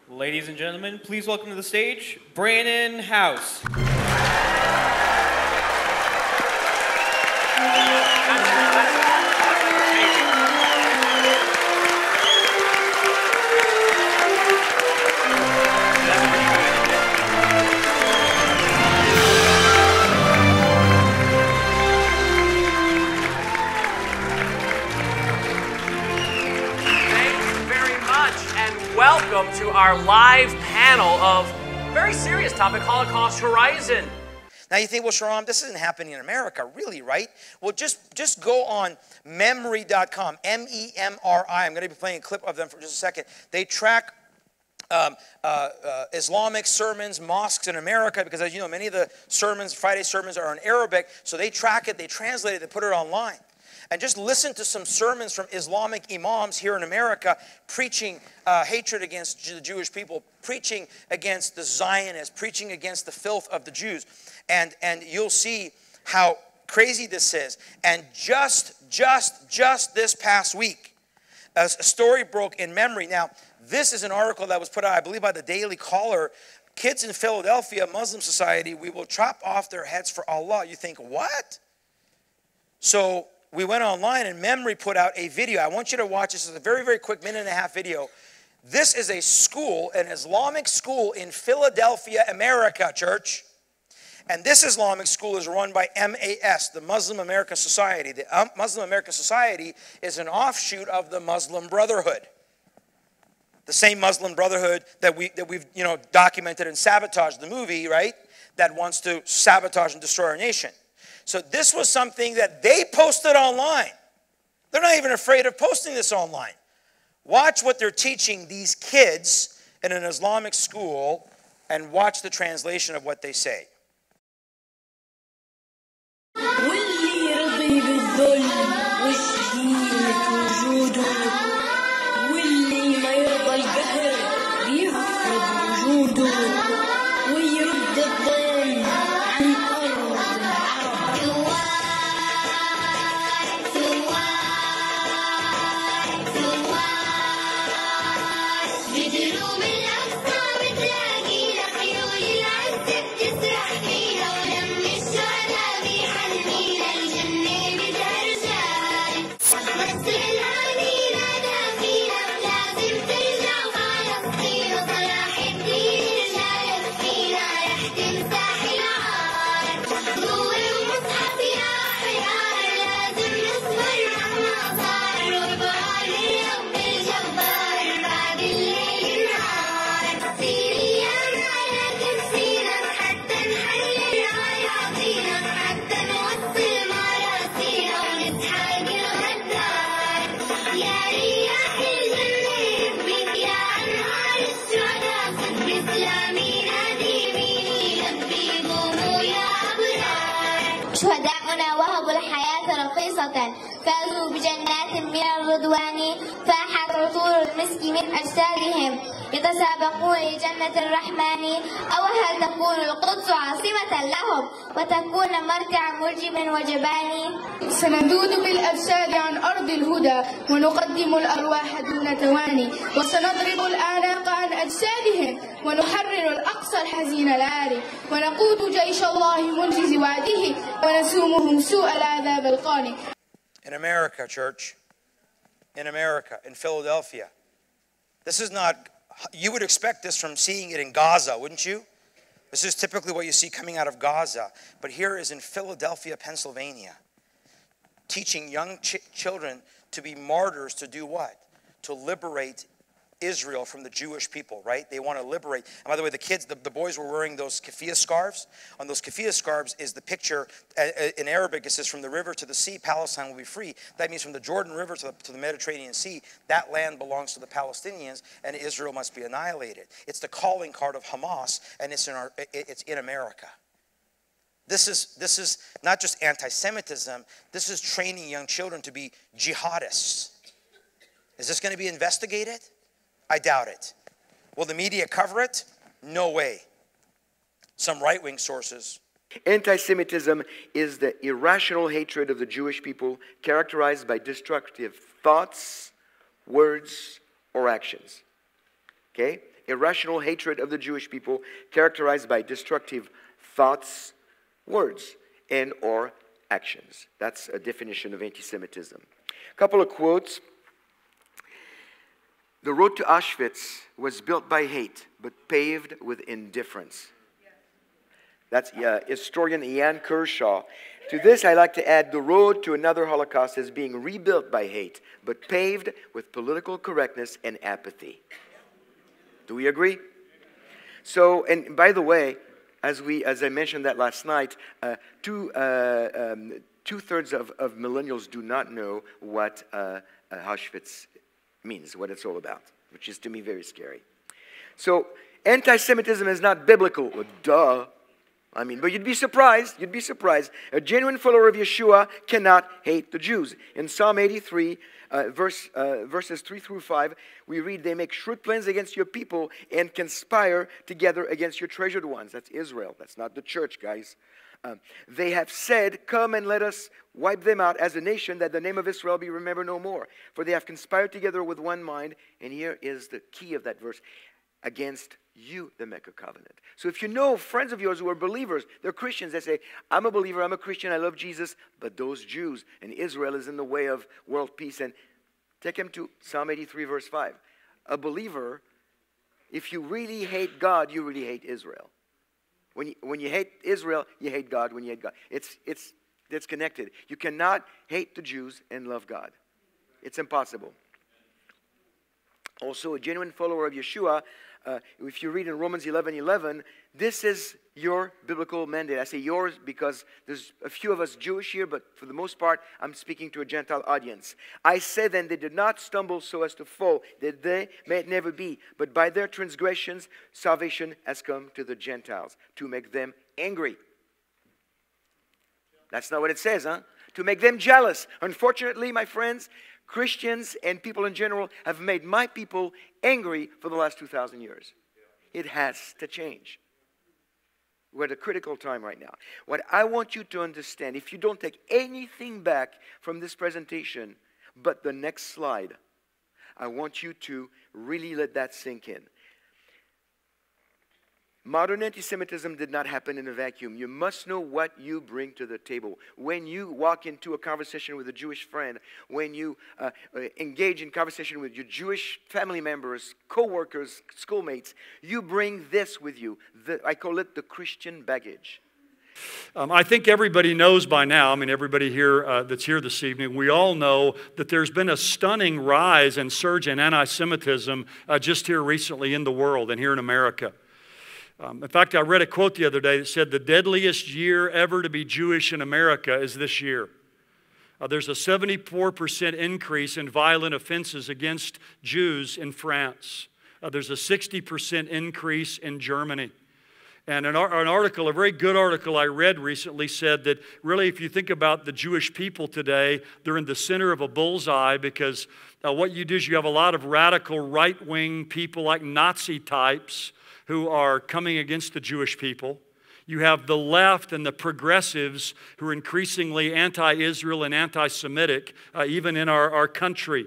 Ladies and gentlemen, please welcome to the stage, Brannon Howse. Welcome to our live panel of very serious topic, Holocaust Horizon. Now you think, well, Sharon, this isn't happening in America, really, right? Well, just go on memory.com, M-E-M-R-I. I'm going to be playing a clip of them for just a second. They track Islamic sermons, mosques in America, because as you know, many of the sermons, Friday sermons are in Arabic, so they track it, they translate it, they put it online. And just listen to some sermons from Islamic imams here in America preaching hatred against the Jewish people, preaching against the Zionists, preaching against the filth of the Jews. And you'll see how crazy this is. And just this past week, a story broke in Memory. Now, this is an article that was put out, I believe, by the Daily Caller. Kids in Philadelphia, Muslim society, we will chop off their heads for Allah. You think, what? So we went online and Memory put out a video. I want you to watch this. It's a very, very quick minute-and-a-half video. This is a school, an Islamic school in Philadelphia, America, church. And this Islamic school is run by MAS, the Muslim America Society. The Muslim America Society is an offshoot of the Muslim Brotherhood. The same Muslim Brotherhood that we've documented and sabotaged the movie, right? That wants to sabotage and destroy our nation. So this was something that they posted online. They're not even afraid of posting this online. Watch what they're teaching these kids in an Islamic school and watch the translation of what they say. شهداؤنا وهبوا الحياة رخيصة فازوا بجنات من الرضوان فاحت عطور المسك من أجسادهم يتسابقون لجنة الرحمن أو هل تكون القدس عاصمة لهم وتكون مرتع مرجم وجبان سندود بالأجساد عن أرض الهدى ونقدم الأرواح دون تواني وسنضرب الآناق عن أجسادهم ونحرر الأقصى الحزين العاري ونقود جيش الله منجز وعده ونسومهم سوء العذاب القاني. In America, church, in America, in Philadelphia. This is not, you would expect this from seeing it in Gaza, wouldn't you? This is typically what you see coming out of Gaza. But here is in Philadelphia, Pennsylvania, teaching young children to be martyrs to do what? To liberate Israel from the Jewish people, right? They want to liberate. And by the way, the kids, the boys were wearing those keffiyeh scarves. On those keffiyeh scarves is the picture, in Arabic it says, from the river to the sea, Palestine will be free. That means from the Jordan River to the Mediterranean Sea, that land belongs to the Palestinians and Israel must be annihilated. It's the calling card of Hamas, and it's in America. This is not just anti-Semitism, this is training young children to be jihadists. Is this going to be investigated? I doubt it. Will the media cover it? No way. Some right-wing sources. Anti-Semitism is the irrational hatred of the Jewish people characterized by destructive thoughts, words, or actions. Okay? irrational hatred of the Jewish people characterized by destructive thoughts, words, and or actions. That's a definition of anti-Semitism. A couple of quotes. The road to Auschwitz was built by hate, but paved with indifference. That's historian Ian Kershaw. To this, I like to add the road to another Holocaust is being rebuilt by hate, but paved with political correctness and apathy. Do we agree? So, and by the way, as I mentioned that last night, two-thirds of millennials do not know what Auschwitz means, what it's all about, which is to me very scary. So, anti-Semitism is not biblical. Well, duh. I mean, but you'd be surprised. You'd be surprised. A genuine follower of Yeshua cannot hate the Jews. In Psalm 83, verses 3 through 5, we read, they make shrewd plans against your people and conspire together against your treasured ones. That's Israel. That's not the church, guys. They have said, come and let us wipe them out as a nation, that the name of Israel be remembered no more. For they have conspired together with one mind. And here is the key of that verse. Against you, they make a covenant. So if you know friends of yours who are believers, they're Christians, they say, I'm a believer, I'm a Christian, I love Jesus, but those Jews and Israel is in the way of world peace. And take them to Psalm 83, verse 5. A believer, if you really hate God, you really hate Israel. When you hate Israel, you hate God. When you hate God, it's connected. You cannot hate the Jews and love God. It's impossible. Also, a genuine follower of Yeshua, if you read in Romans 11:11, this is your biblical mandate. I say yours because there's a few of us Jewish here, but for the most part, I'm speaking to a Gentile audience. I say then, they did not stumble so as to fall, that they may it never be. But by their transgressions, salvation has come to the Gentiles, to make them angry. That's not what it says, huh? To make them jealous. Unfortunately, my friends, Christians and people in general have made my people angry for the last 2,000 years. It has to change. We're at a critical time right now. What I want you to understand, if you don't take anything back from this presentation but the next slide, I want you to really let that sink in. Modern anti-Semitism did not happen in a vacuum. You must know what you bring to the table. When you walk into a conversation with a Jewish friend, when you engage in conversation with your Jewish family members, co-workers, schoolmates, you bring this with you. I call it the Christian baggage. I think everybody knows by now, I mean everybody here that's here this evening, we all know that there's been a stunning rise and surge in anti-Semitism just here recently in the world and here in America. In fact, I read a quote the other day that said the deadliest year ever to be Jewish in America is this year. There's a 74% increase in violent offenses against Jews in France. There's a 60% increase in Germany. And an article, a very good article I read recently said that really if you think about the Jewish people today, they're in the center of a bullseye because what you do is you have a lot of radical right-wing people like Nazi types who are coming against the Jewish people. You have the left and the progressives who are increasingly anti-Israel and anti-Semitic, even in our country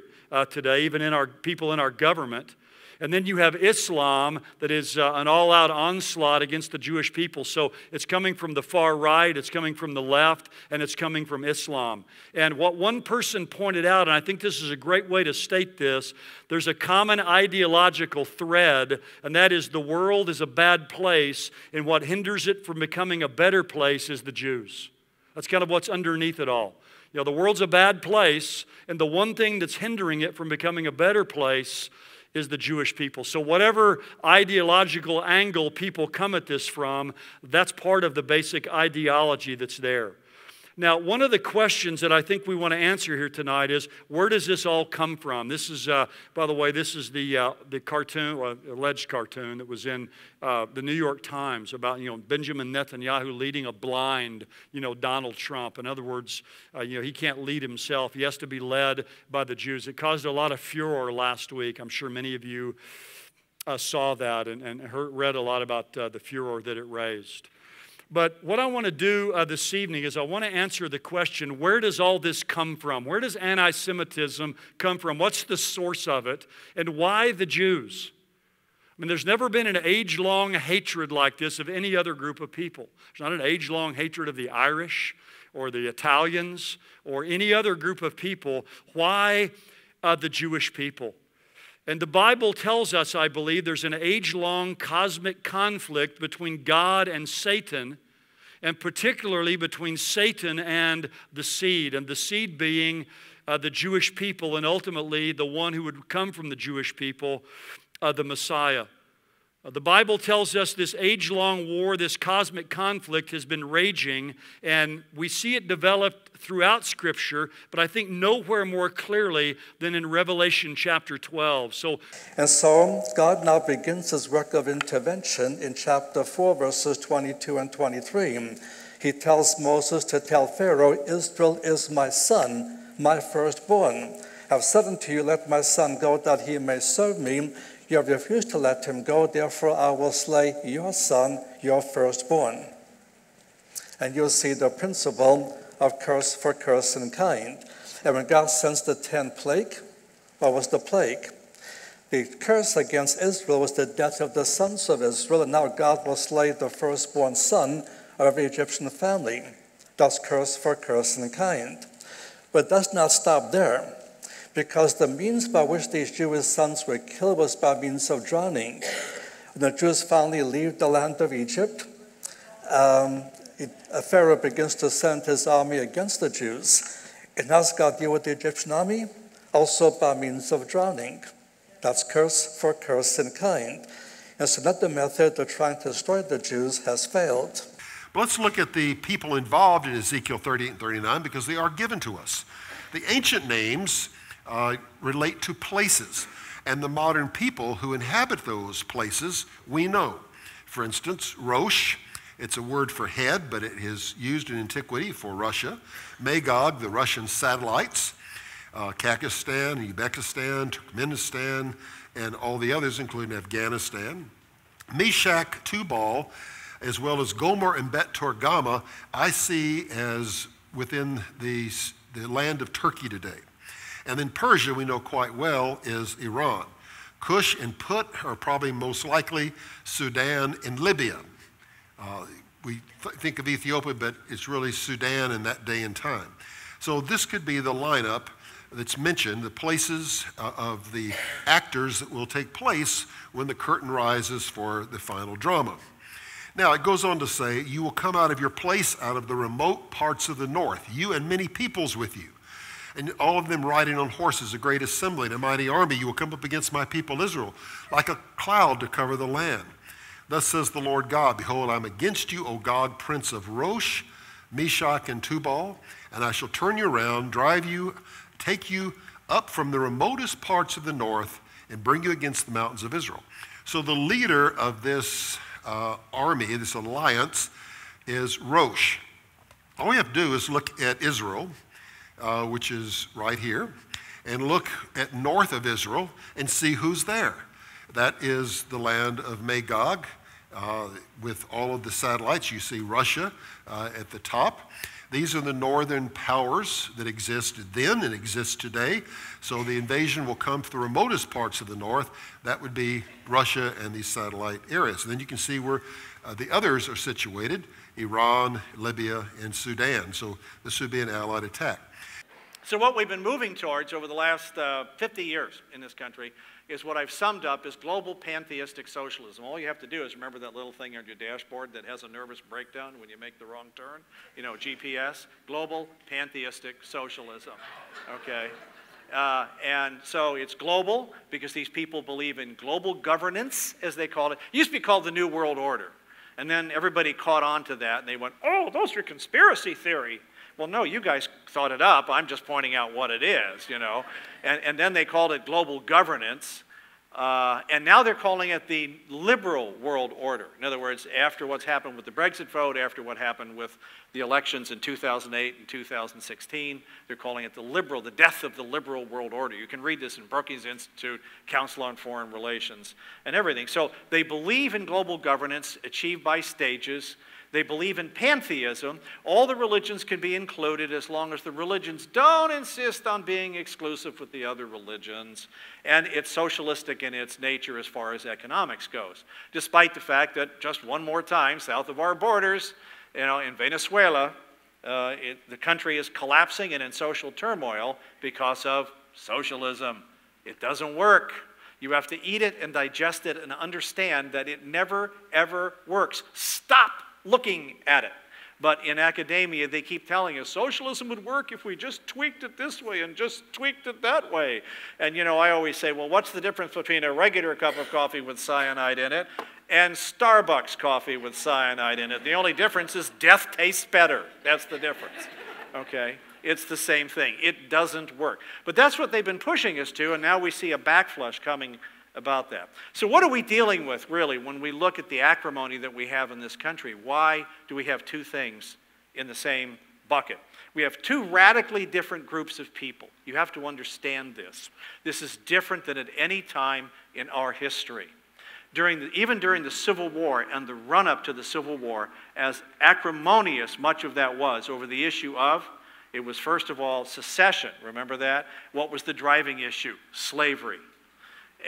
today, even in our people in our government. And then you have Islam that is an all-out onslaught against the Jewish people. So it's coming from the far right, it's coming from the left, and it's coming from Islam. And what one person pointed out, and I think this is a great way to state this, there's a common ideological thread, and that is the world is a bad place, and what hinders it from becoming a better place is the Jews. That's kind of what's underneath it all. You know, the world's a bad place, and the one thing that's hindering it from becoming a better place is the Jewish people. So whatever ideological angle people come at this from, that's part of the basic ideology that's there. Now, one of the questions that I think we want to answer here tonight is, where does this all come from? This is, by the way, this is the cartoon, alleged cartoon that was in the New York Times about, Benjamin Netanyahu leading a blind, Donald Trump. In other words, he can't lead himself. He has to be led by the Jews. It caused a lot of furor last week. I'm sure many of you saw that and read a lot about the furor that it raised. But what I want to do this evening is I want to answer the question, where does all this come from? Where does anti-Semitism come from? What's the source of it? And why the Jews? I mean, there's never been an age-long hatred like this of any other group of people. There's not an age-long hatred of the Irish or the Italians or any other group of people. Why the Jewish people? And the Bible tells us, I believe, there's an age-long cosmic conflict between God and Satan, and particularly between Satan and the seed being the Jewish people, and ultimately the one who would come from the Jewish people, the Messiah. The Bible tells us this age-long war, this cosmic conflict has been raging, and we see it developed throughout Scripture, but I think nowhere more clearly than in Revelation chapter 12. And so God now begins his work of intervention in chapter 4, verses 22 and 23. He tells Moses to tell Pharaoh, Israel is my son, my firstborn. I have said unto you, let my son go that he may serve me. You have refused to let him go, therefore I will slay your son, your firstborn. And you'll see the principle of curse for curse in kind. And when God sends the 10th plague, what was the plague? The curse against Israel was the death of the sons of Israel, and now God will slay the firstborn son of every Egyptian family. That's curse for curse in kind. But it does not stop there, because the means by which these Jewish sons were killed was by means of drowning. When the Jews finally leave the land of Egypt, Pharaoh begins to send his army against the Jews. And how does God deal with the Egyptian army? Also by means of drowning. That's curse for curse in kind. And so that the method of trying to destroy the Jews has failed. But let's look at the people involved in Ezekiel 38 and 39 because they are given to us. The ancient names relate to places, and the modern people who inhabit those places we know. For instance, Rosh, it's a word for head, but it is used in antiquity for Russia. Magog, the Russian satellites, Kakistan, Uzbekistan, Turkmenistan, and all the others, including Afghanistan. Meshach, Tubal, as well as Gomer and Bet Togarmah, I see as within the land of Turkey today. And then Persia, we know quite well, is Iran. Cush and Put are probably most likely Sudan and Libya. We think of Ethiopia, but it's really Sudan in that day and time. So this could be the lineup that's mentioned, the places of the actors that will take place when the curtain rises for the final drama. Now, it goes on to say, you will come out of your place out of the remote parts of the north, you and many peoples with you, and all of them riding on horses, a great assembly and a mighty army. You will come up against my people Israel, like a cloud to cover the land. Thus says the Lord God, behold, I am against you, O Gog, prince of Rosh, Meshach, and Tubal, and I shall turn you around, drive you, take you up from the remotest parts of the north, and bring you against the mountains of Israel. So the leader of this army, this alliance, is Rosh. All we have to do is look at Israel, which is right here, and look at north of Israel and see who's there. That is the land of Magog, with all of the satellites. You see Russia at the top. These are the northern powers that existed then and exist today. So the invasion will come to the remotest parts of the north. That would be Russia and these satellite areas. And then you can see where the others are situated, Iran, Libya, and Sudan. So this would be an allied attack. So what we've been moving towards over the last 50 years in this country is what I've summed up as global pantheistic socialism. All you have to do is remember that little thing on your dashboard that has a nervous breakdown when you make the wrong turn, you know, GPS, global pantheistic socialism, okay? And so it's global because these people believe in global governance, as they call it. It used to be called the New World Order. And then everybody caught on to that and they went, oh, those are conspiracy theory. Well, no, you guys thought it up. I'm just pointing out what it is, you know. And then they called it global governance. And now they're calling it the liberal world order. In other words, after what's happened with the Brexit vote, after what happened with the elections in 2008 and 2016, they're calling it the death of the liberal world order. You can read this in Brookings Institute, Council on Foreign Relations, and everything. So they believe in global governance achieved by stages. They believe in pantheism. All the religions can be included as long as the religions don't insist on being exclusive with the other religions. And it's socialistic in its nature as far as economics goes, despite the fact that just one more time, south of our borders, in Venezuela, the country is collapsing and in social turmoil because of socialism. It doesn't work. You have to eat it and digest it and understand that it never, ever works. Stop looking at it. But in academia, they keep telling us socialism would work if we just tweaked it this way and just tweaked it that way. And I always say, well, what's the difference between a regular cup of coffee with cyanide in it and Starbucks coffee with cyanide in it? The only difference is death tastes better. That's the difference, okay? It's the same thing. It doesn't work. But that's what they've been pushing us to, and now we see a backflush coming about that. So what are we dealing with, really, when we look at the acrimony that we have in this country? Why do we have two things in the same bucket? We have two radically different groups of people. You have to understand this. This is different than at any time in our history. Even during the Civil War and the run-up to the Civil War, as acrimonious much of that was over the issue of, it was first of all secession. Remember that? What was the driving issue? Slavery.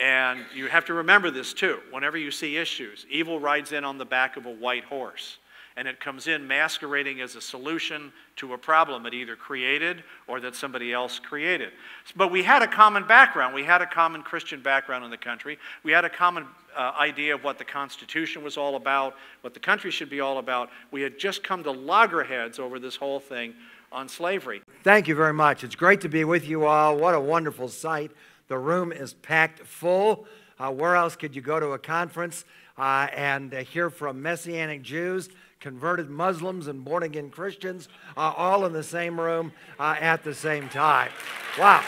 And you have to remember this too. Whenever you see issues, evil rides in on the back of a white horse. And it comes in masquerading as a solution to a problem it either created or that somebody else created. But we had a common background. We had a common Christian background in the country. We had a common idea of what the Constitution was all about, what the country should be all about. We had just come to loggerheads over this whole thing on slavery. Thank you very much. It's great to be with you all. What a wonderful sight. The room is packed full. Where else could you go to a conference and hear from Messianic Jews, converted Muslims, and born-again Christians all in the same room at the same time? Wow.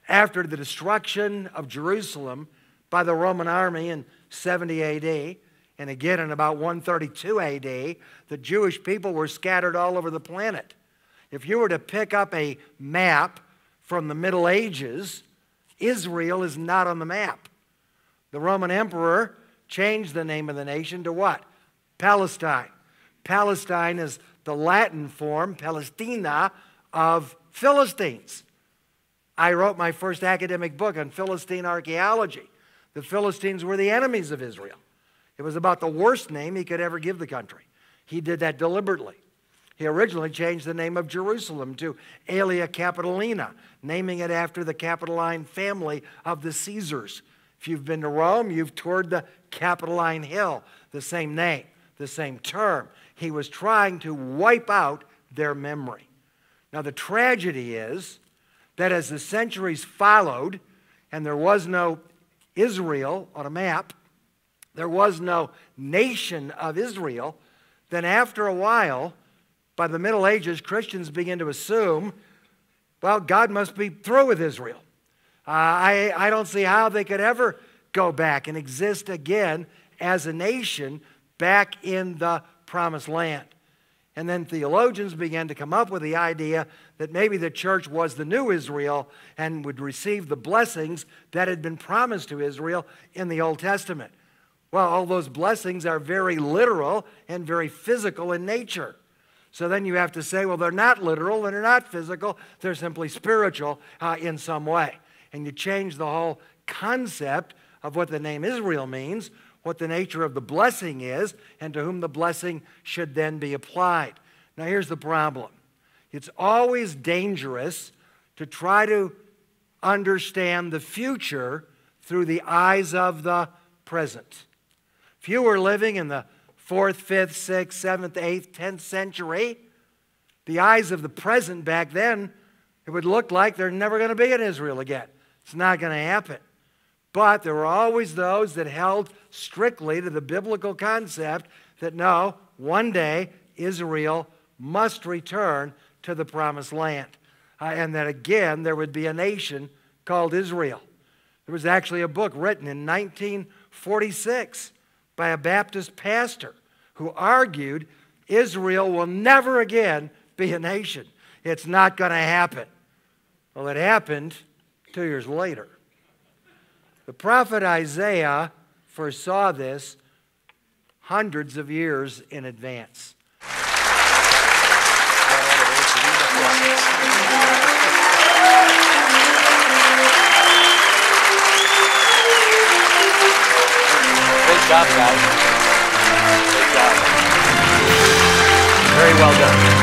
After the destruction of Jerusalem by the Roman army in 70 AD, and again in about 132 AD, the Jewish people were scattered all over the planet. If you were to pick up a map from the Middle Ages, Israel is not on the map. The Roman emperor changed the name of the nation to what? Palestine. Palestine is the Latin form, Palestina, of Philistines. I wrote my first academic book on Philistine archaeology. The Philistines were the enemies of Israel. It was about the worst name he could ever give the country. He did that deliberately. He originally changed the name of Jerusalem to Aelia Capitolina, naming it after the Capitoline family of the Caesars. If you've been to Rome, you've toured the Capitoline Hill, the same name, the same term. He was trying to wipe out their memory. Now, the tragedy is that as the centuries followed, and there was no Israel on a map, there was no nation of Israel, then after a while, by the Middle Ages, Christians began to assume, well, God must be through with Israel. I don't see how they could ever go back and exist again as a nation back in the Promised Land. And then theologians began to come up with the idea that maybe the church was the new Israel and would receive the blessings that had been promised to Israel in the Old Testament. Well, all those blessings are very literal and very physical in nature. So then you have to say, well, they're not literal and they're not physical. They're simply spiritual in some way. And you change the whole concept of what the name Israel means, what the nature of the blessing is, and to whom the blessing should then be applied. Now, here's the problem. It's always dangerous to try to understand the future through the eyes of the present. If you were living in the 4th, 5th, 6th, 7th, 8th, 10th century, the eyes of the present back then, it would look like there's never going to be an Israel again. It's not going to happen. But there were always those that held strictly to the biblical concept that no, one day Israel must return to the Promised Land. And that again, there would be a nation called Israel. There was actually a book written in 1946 by a Baptist pastor who argued Israel will never again be a nation. It's not going to happen. Well, it happened 2 years later. The prophet Isaiah foresaw this hundreds of years in advance. Great job, guys. Great job. Very well done.